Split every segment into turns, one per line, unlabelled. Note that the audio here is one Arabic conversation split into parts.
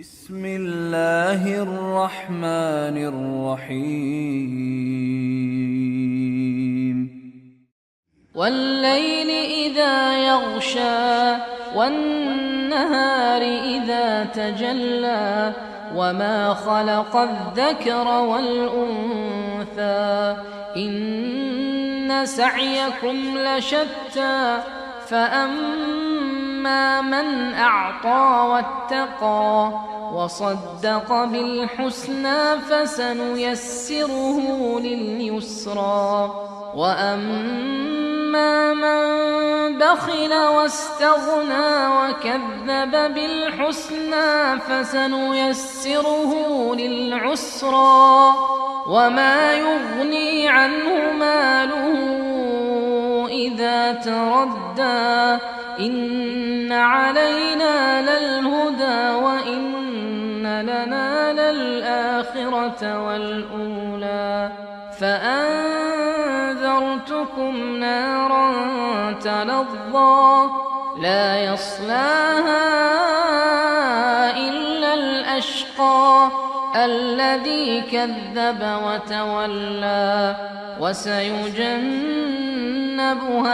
بسم الله الرحمن الرحيم
والليل إذا يغشى والنهار إذا تجلى وما خلق الذكر والأنثى إن سعيكم لشتى فأما من أعطى واتقى وصدق بالحسنى فسنيسره لليسرى وأما من بخل واستغنى وكذب بالحسنى فسنيسره للعسرى وما يغني عنه ماله إذا تردى إن علينا للهدى وإن لنا للآخرة والأولى فأنذرتكم نارا تلظى لا يصلاها إلا الأشقى الذي كذب وتولى وسيجنبها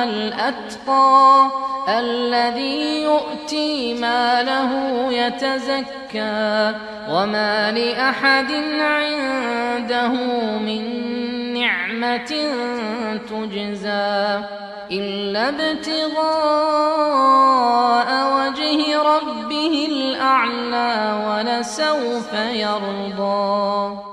الأتقى الذي يؤتي ماله يتزكى وما لأحد عنده من نعمة تجزى إلا ابتغاء وجه ربه الأعلى ولسوف يرضى.